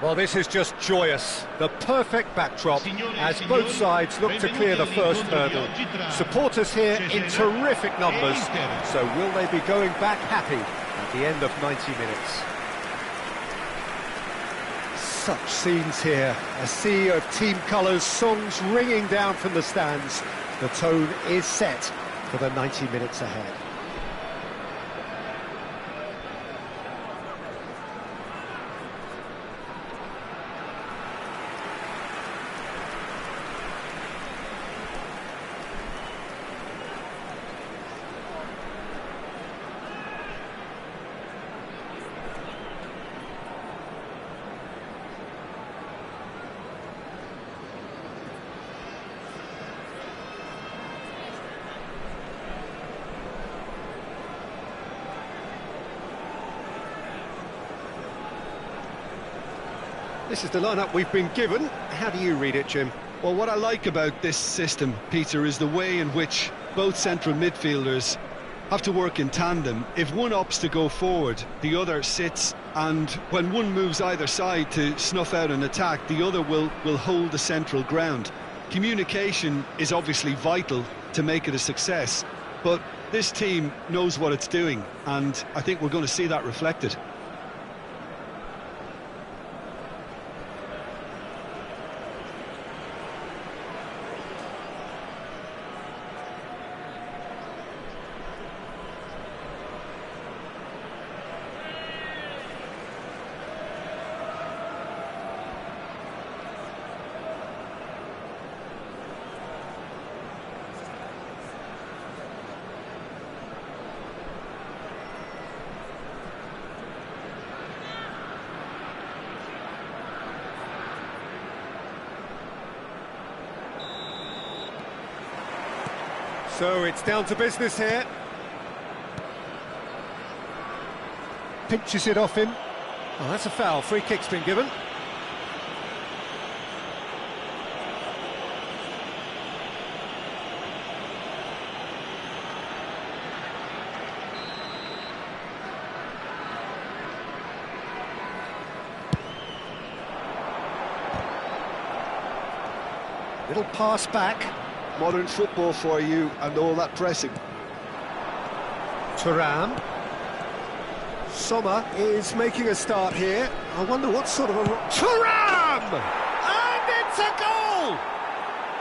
Well, this is just joyous. The perfect backdrop as both sides look to clear the first hurdle. Supporters here in terrific numbers. So will they be going back happy at the end of 90 minutes? Such scenes here. A sea of team colours, songs ringing down from the stands. The tone is set for the 90 minutes ahead. This is the lineup we've been given. How do you read it, Jim? Well, what I like about this system, Peter, is the way in which both central midfielders have to work in tandem. If one opts to go forward, the other sits, and when one moves either side to snuff out an attack, the other will hold the central ground. Communication is obviously vital to make it a success, but this team knows what it's doing, and I think we're going to see that reflected. So it's down to business here. Pinches it off him. Oh, that's a foul. Free kick's been given. Little pass back. Modern football for you and all that pressing. Thuram. Sommer is making a start here. I wonder what sort of a... Thuram! And it's a goal!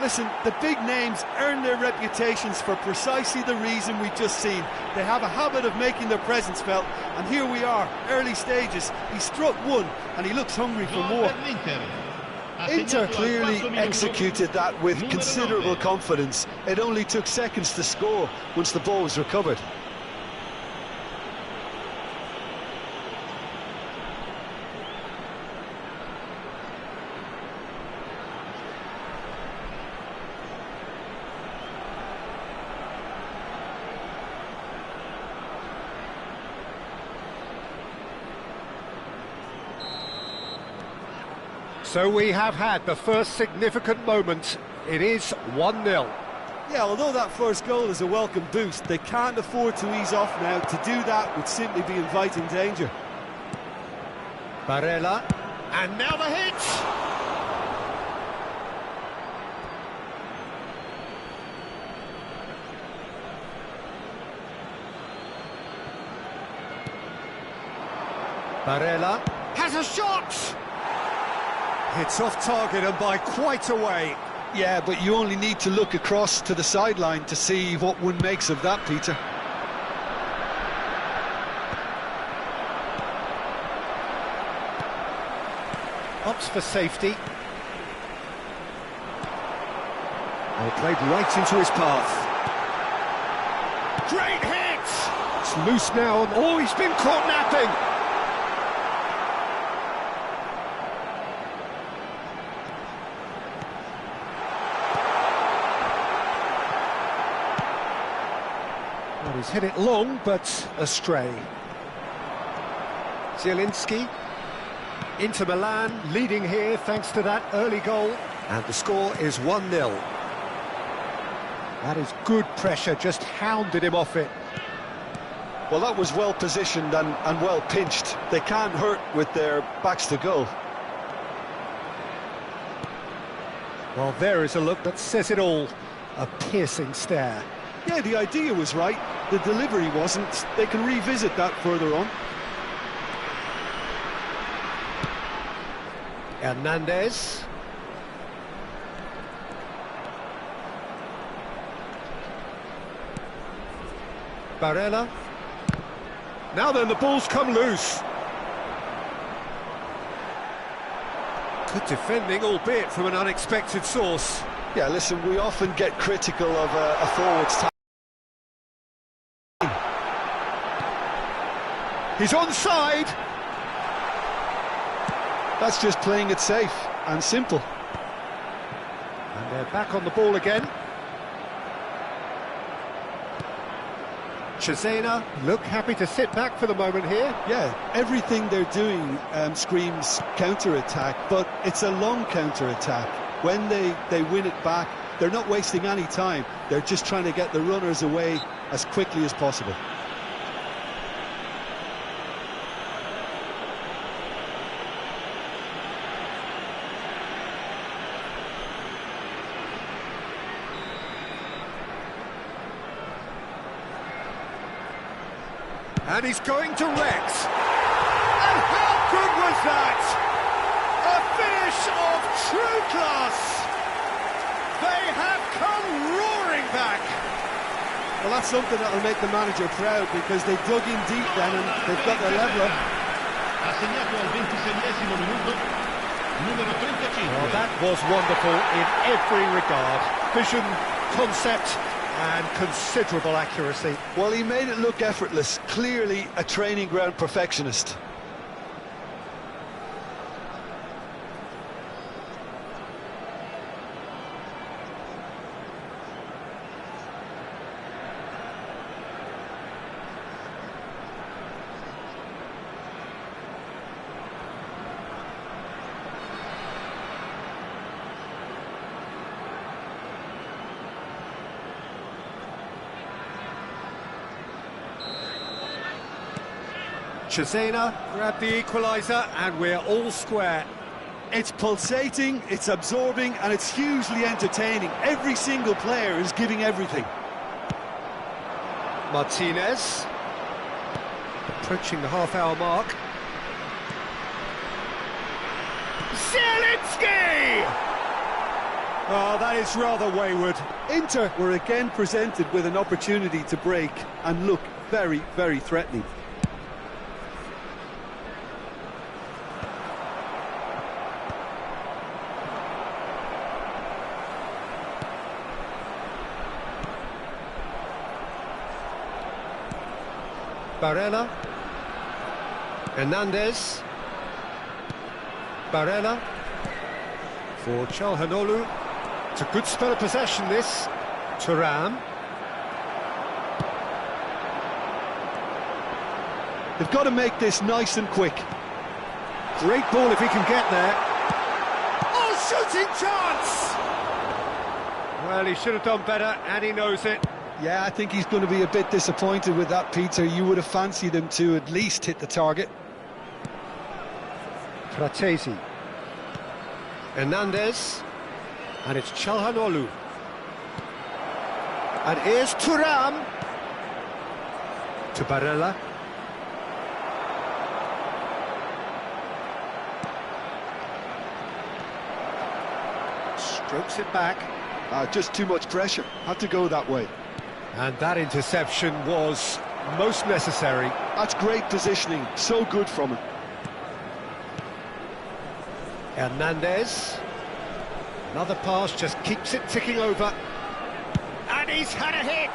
Listen, the big names earn their reputations for precisely the reason we've just seen. They have a habit of making their presence felt, and here we are, early stages. He struck one, and he looks hungry for more. Inter clearly executed that with considerable confidence. It only took seconds to score once the ball was recovered. So we have had the first significant moment. It is 1-0. Yeah, although that first goal is a welcome boost, they can't afford to ease off now. To do that would simply be inviting danger. Barella. And now the hit! Barella has a shot! It's off target and by quite a way. Yeah, but you only need to look across to the sideline to see what one makes of that, Peter. Opts for safety. Oh, played right into his path. Great hit! It's loose now. Oh, he's been caught napping. Well, he's hit it long, but astray. Zielinski. Inter Milan leading here thanks to that early goal. And the score is 1-0. That is good pressure, just hounded him off it. Well, that was well positioned and well pinched. They can't hurt with their backs to goal. Well, there is a look that says it all. A piercing stare. Yeah, the idea was right, the delivery wasn't. They can revisit that further on. Hernandez. Barella. Now then, the ball's come loose. Good defending, albeit from an unexpected source. Yeah, listen, we often get critical of a forward's time. He's onside. That's just playing it safe and simple. And they're back on the ball again. Cesena look happy to sit back for the moment here. Yeah, everything they're doing screams counter-attack, but it's a long counter-attack. When they win it back, they're not wasting any time. They're just trying to get the runners away as quickly as possible. And he's going to Rex. And how good was that? A finish of true class. They have come roaring back. Well, that's something that'll make the manager proud, because they dug in deep then and they've got their leveler. Well, that was wonderful in every regard. Vision, concept, and considerable accuracy. Well, he made it look effortless. Clearly a training ground perfectionist. Cesena grabbed the equaliser, and we're all square. It's pulsating, it's absorbing, and it's hugely entertaining. Every single player is giving everything. Martinez, approaching the half-hour mark. Zielinski! Oh, that is rather wayward. Inter were again presented with an opportunity to break and look very, very threatening. Barella. Hernandez. Barella. For Çalhanoğlu. It's a good spell of possession, this. Thuram. They've got to make this nice and quick. Great ball if he can get there. Oh, shooting chance! Well, he should have done better, and he knows it. Yeah, I think he's going to be a bit disappointed with that, Peter. You would have fancied him to at least hit the target. Fratesi. Hernandez. And it's Çalhanoğlu. And here's Thuram. To Barella. Strokes it back. Just too much pressure. Had to go that way. And that interception was most necessary. That's great positioning. So good from him. Hernandez. Another pass, just keeps it ticking over. And he's had a hit!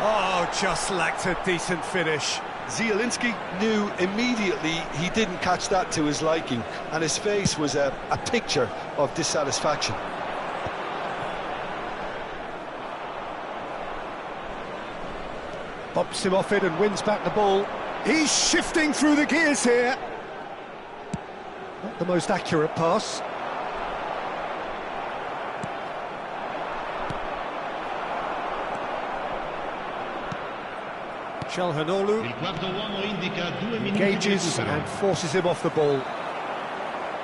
Oh, just lacked a decent finish. Zielinski knew immediately he didn't catch that to his liking, and his face was a picture of dissatisfaction. Bops him off it and wins back the ball. He's shifting through the gears here. Not the most accurate pass. Çalhanoğlu engages and forces him off the ball.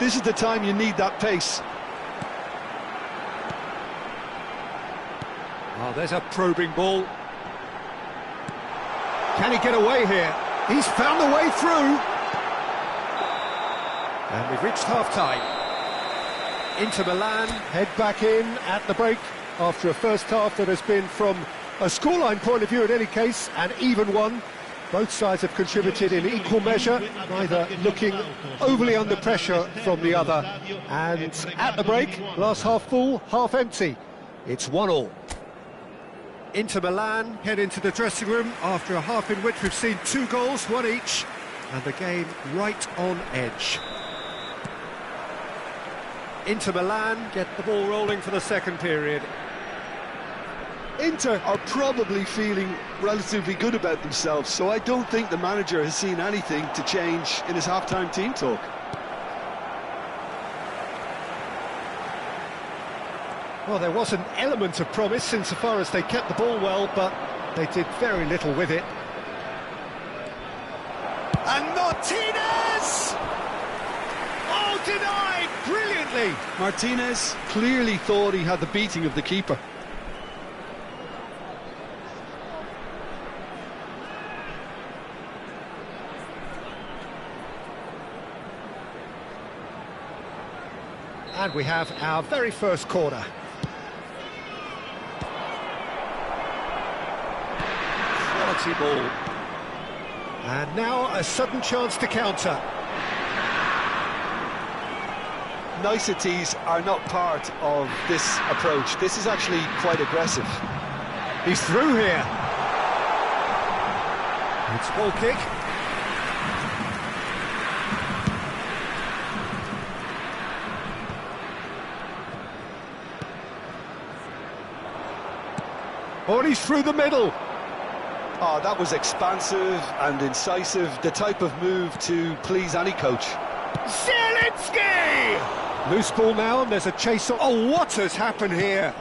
This is the time you need that pace. Oh, there's a probing ball. Can he get away here? He's found a way through. And we've reached half-time. Inter Milan head back in at the break after a first half that has been, from a scoreline point of view in any case, an even one. Both sides have contributed in equal measure, neither looking overly under pressure from the other. And at the break, glass half full, half empty. It's 1-1. Inter Milan head into the dressing room after a half in which we've seen 2 goals, 1 each, and the game right on edge. Inter Milan get the ball rolling for the second period. Inter are probably feeling relatively good about themselves, so I don't think the manager has seen anything to change in his half-time team talk. Well, there was an element of promise insofar as they kept the ball well, but they did very little with it. And Martinez! Oh, denied brilliantly! Martinez clearly thought he had the beating of the keeper. And we have our very first corner. Quality ball. And now a sudden chance to counter. Niceties are not part of this approach. This is actually quite aggressive. He's through here. It's ball kick. Oh, and he's through the middle. Oh, that was expansive and incisive, the type of move to please any coach. Zielinski! Loose ball now, and there's a chase on. Oh, what has happened here?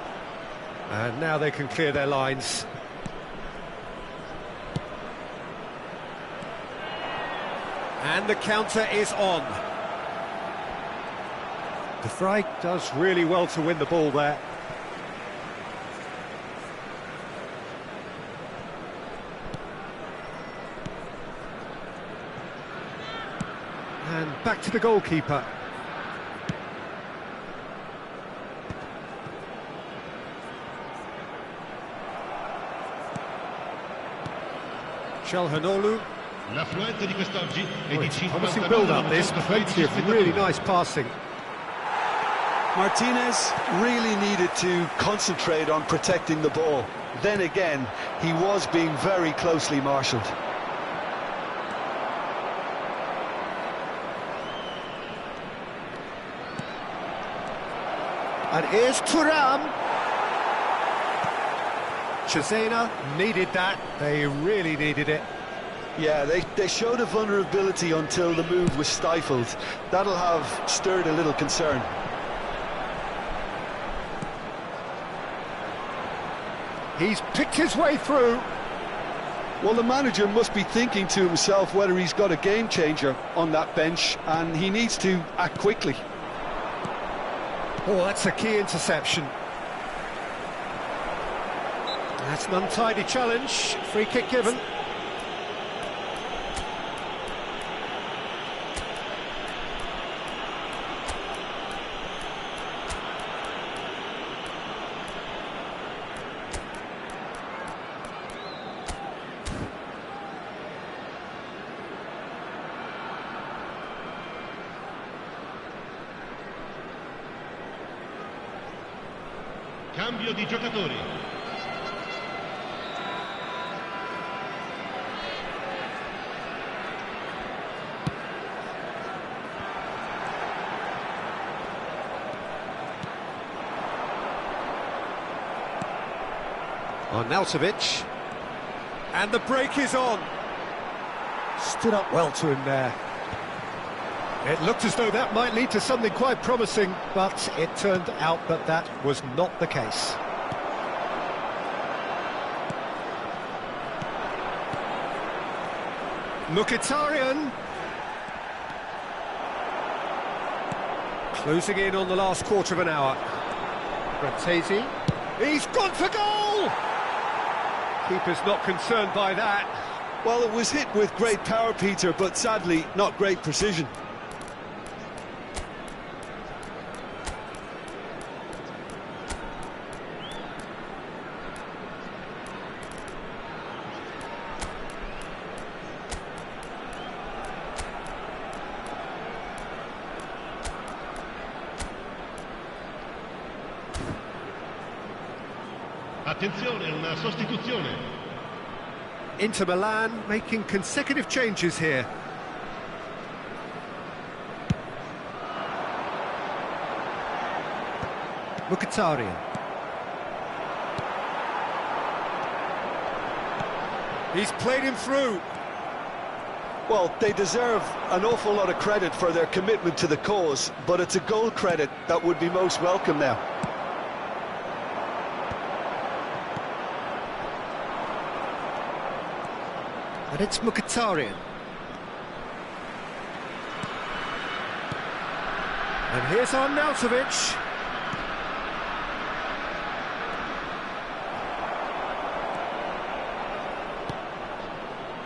And now they can clear their lines. And the counter is on. De Vrij does really well to win the ball there. And back to the goalkeeper. Calhanoglu. L'affluente di quest'oggi è di 59 Promising build-up this, plenty of really nice passing. Martinez really needed to concentrate on protecting the ball. Then again, he was being very closely marshalled. And here's Thuram. Cesena needed that. They really needed it. Yeah, they showed a vulnerability until the move was stifled. That'll have stirred a little concern. He's picked his way through. Well, the manager must be thinking to himself whether he's got a game changer on that bench, and he needs to act quickly. Oh, that's a key interception. That's an untidy challenge. Free kick given. Cambio di giocatori. Arnautovic. And the break is on. Stood up well to him there. It looked as though that might lead to something quite promising, but it turned out that that was not the case. Mkhitaryan. Closing in on the last quarter of an hour. Bratesi. He's gone for goal! Keeper's not concerned by that. Well, it was hit with great power, Peter, but sadly, not great precision. Attenzione, una sostituzione. Inter Milan making consecutive changes here. Mkhitaryan. He's played him through. Well, they deserve an awful lot of credit for their commitment to the cause, but it's a goal credit that would be most welcome now. And it's Mkhitaryan. And here's Arnautovic.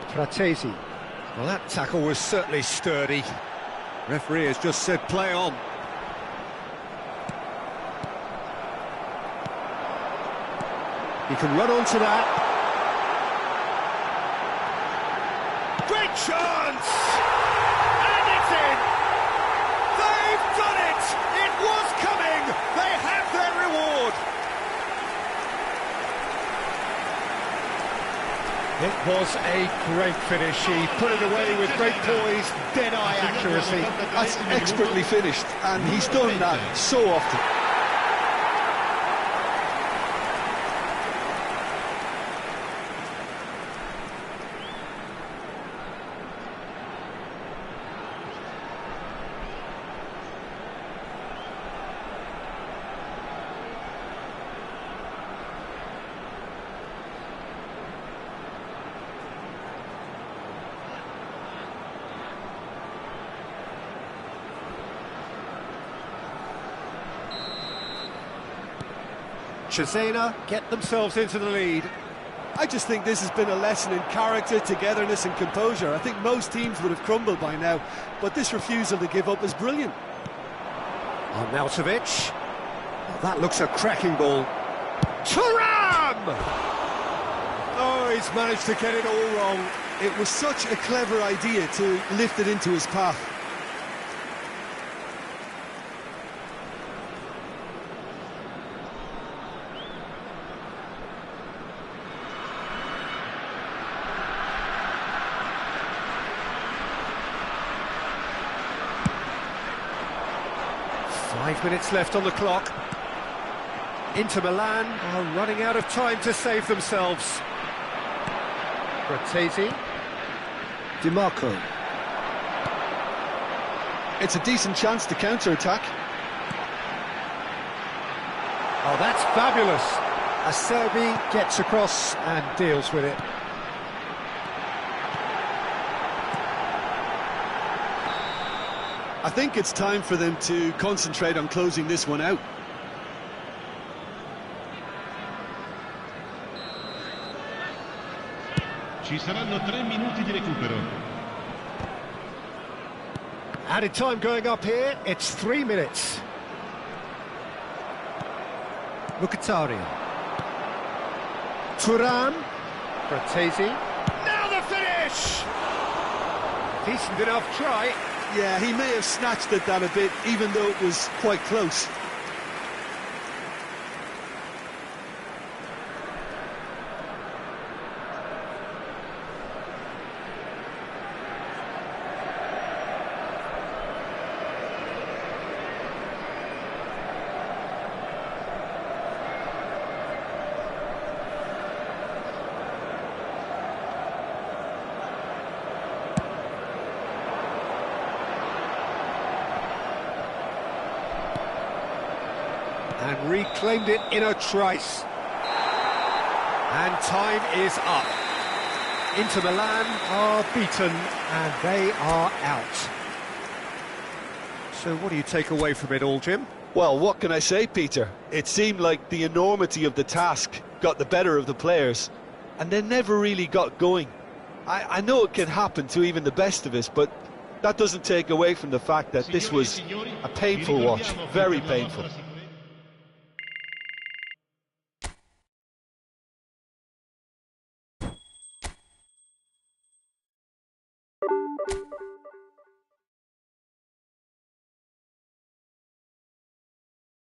Fratesi. Well, that tackle was certainly sturdy. Referee has just said play on. He can run onto that. Great chance! And it's in! They've done it! It was coming! They have their reward! It was a great finish. He put it away with great poise, dead-eye accuracy. That's expertly finished, and he's done that so often. Cesena get themselves into the lead. I just think this has been a lesson in character, togetherness and composure. I think most teams would have crumbled by now, but this refusal to give up is brilliant. Arnautovic. Well, that looks a cracking ball. Thuram! Oh, he's managed to get it all wrong. It was such a clever idea to lift it into his path. Five minutes left on the clock. Inter Milan are running out of time to save themselves. Fratesi. Di Marco. It's a decent chance to counter-attack. Oh, that's fabulous. Acerbi gets across and deals with it. I think it's time for them to concentrate on closing this one out. Ci saranno 3 minuti di recupero. Added time going up here, it's 3 minutes. Mkhitaryan. Thuram. Fratesi. Now the finish! Decent enough try. Yeah, he may have snatched at that a bit, even though it was quite close. And reclaimed it in a trice. And time is up. Inter Milan are beaten and they are out. So what do you take away from it all, Jim? Well, what can I say, Peter? It seemed like the enormity of the task got the better of the players. and they never really got going. I know it can happen to even the best of us, but that doesn't take away from the fact that this was a painful watch, very painful.